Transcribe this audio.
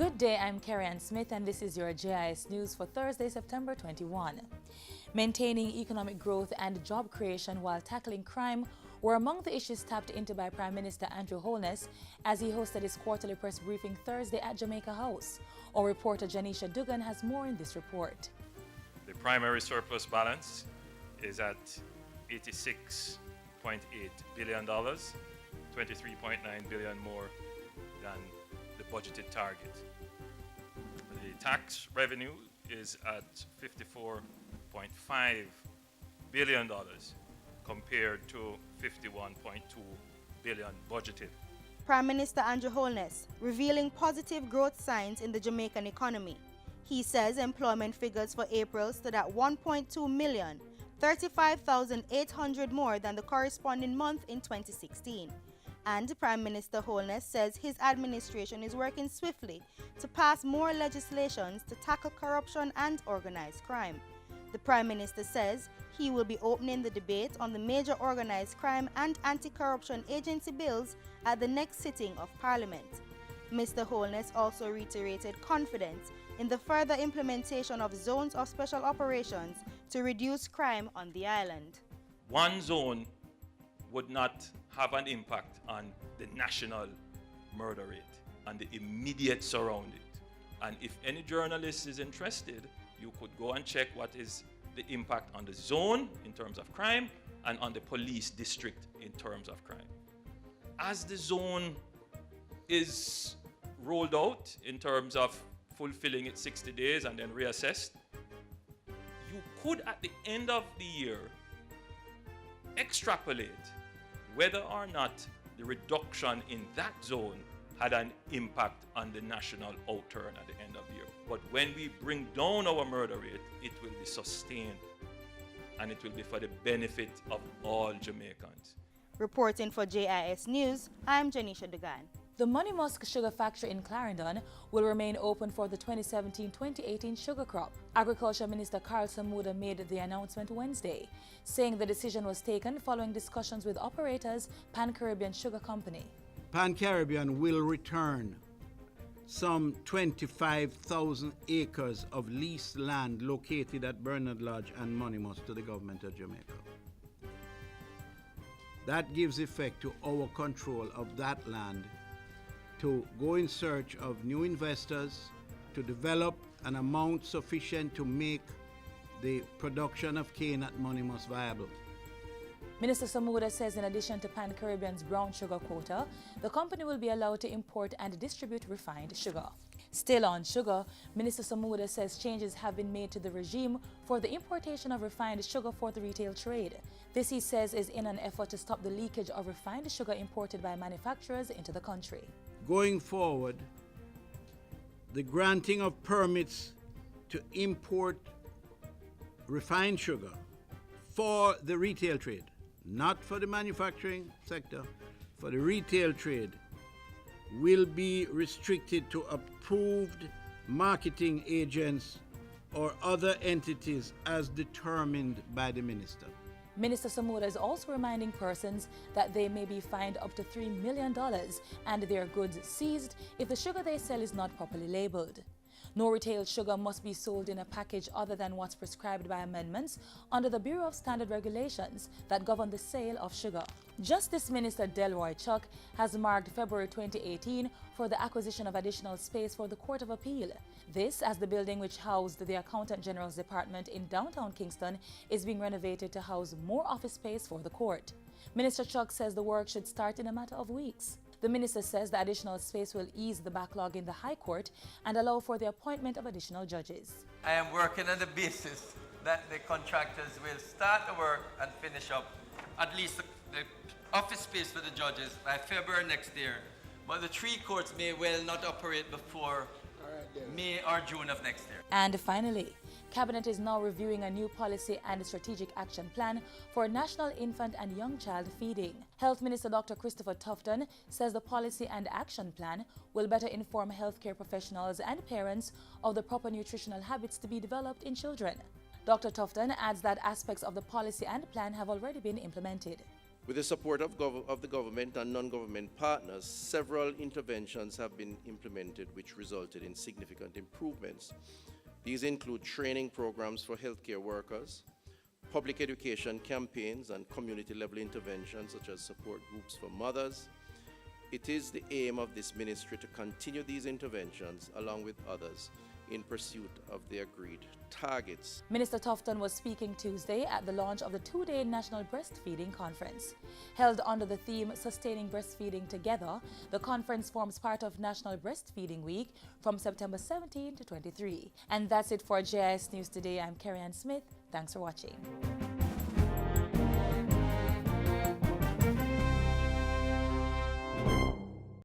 Good day, I'm Carrie-Ann Smith and this is your JIS News for Thursday, September 21. Maintaining economic growth and job creation while tackling crime were among the issues tapped into by Prime Minister Andrew Holness as he hosted his quarterly press briefing Thursday at Jamaica House. Our reporter Janisha Dugan has more in this report. The primary surplus balance is at $86.8 billion, $23.9 billion more than the budgeted target. The tax revenue is at $54.5 billion compared to $51.2 billion budgeted. Prime Minister Andrew Holness revealing positive growth signs in the Jamaican economy. He says employment figures for April stood at 1.2 million, 35,800 more than the corresponding month in 2016. And Prime Minister Holness says his administration is working swiftly to pass more legislations to tackle corruption and organized crime. The Prime Minister says he will be opening the debate on the major organized crime and anti-corruption agency bills at the next sitting of Parliament. Mr. Holness also reiterated confidence in the further implementation of zones of special operations to reduce crime on the island. One zone would not have an impact on the national murder rate and the immediate surrounding. And if any journalist is interested, you could go and check what is the impact on the zone in terms of crime and on the police district in terms of crime. As the zone is rolled out in terms of fulfilling its 60 days and then reassessed, you could at the end of the year extrapolate whether or not the reduction in that zone had an impact on the national outturn at the end of the year. But when we bring down our murder rate, it will be sustained and it will be for the benefit of all Jamaicans. Reporting for JIS News, I'm Janisha Dugan. The Money Musk Sugar Factory in Clarendon will remain open for the 2017-2018 sugar crop. Agriculture Minister Carl Samuda made the announcement Wednesday, saying the decision was taken following discussions with operators Pan-Caribbean Sugar Company. Pan-Caribbean will return some 25,000 acres of leased land located at Bernard Lodge and Moneymus to the government of Jamaica. That gives effect to our control of that land to go in search of new investors, to develop an amount sufficient to make the production of cane at Moneymus viable. Minister Samuda says in addition to Pan-Caribbean's brown sugar quota, the company will be allowed to import and distribute refined sugar. Still on sugar, Minister Samuda says changes have been made to the regime for the importation of refined sugar for the retail trade. This, he says, is in an effort to stop the leakage of refined sugar imported by manufacturers into the country. Going forward, the granting of permits to import refined sugar for the retail trade, not for the manufacturing sector, for the retail trade, will be restricted to approved marketing agents or other entities as determined by the minister. Minister Samuda is also reminding persons that they may be fined up to $3 million and their goods seized if the sugar they sell is not properly labeled. No retail sugar must be sold in a package other than what's prescribed by amendments under the Bureau of Standard Regulations that govern the sale of sugar. Justice Minister Delroy Chuck has marked February 2018 for the acquisition of additional space for the Court of Appeal. This, as the building which housed the Accountant General's Department in downtown Kingston is being renovated to house more office space for the court. Minister Chuck says the work should start in a matter of weeks. The minister says the additional space will ease the backlog in the High Court and allow for the appointment of additional judges. I am working on the basis that the contractors will start the work and finish up at least the office space for the judges by February next year. But the 3 courts may well not operate before May or June of next year. And finally, Cabinet is now reviewing a new policy and strategic action plan for national infant and young child feeding. Health Minister Dr. Christopher Tufton says the policy and action plan will better inform healthcare professionals and parents of the proper nutritional habits to be developed in children. Dr. Tufton adds that aspects of the policy and plan have already been implemented. With the support of the government and non-government partners, several interventions have been implemented which resulted in significant improvements. These include training programs for healthcare workers, public education campaigns, and community-level interventions such as support groups for mothers. It is the aim of this ministry to continue these interventions along with others in pursuit of the agreed targets. Minister Tufton was speaking Tuesday at the launch of the two-day National Breastfeeding Conference. Held under the theme Sustaining Breastfeeding Together, the conference forms part of National Breastfeeding Week from September 17 to 23. And that's it for JIS News Today. I'm Carrie Ann Smith. Thanks for watching.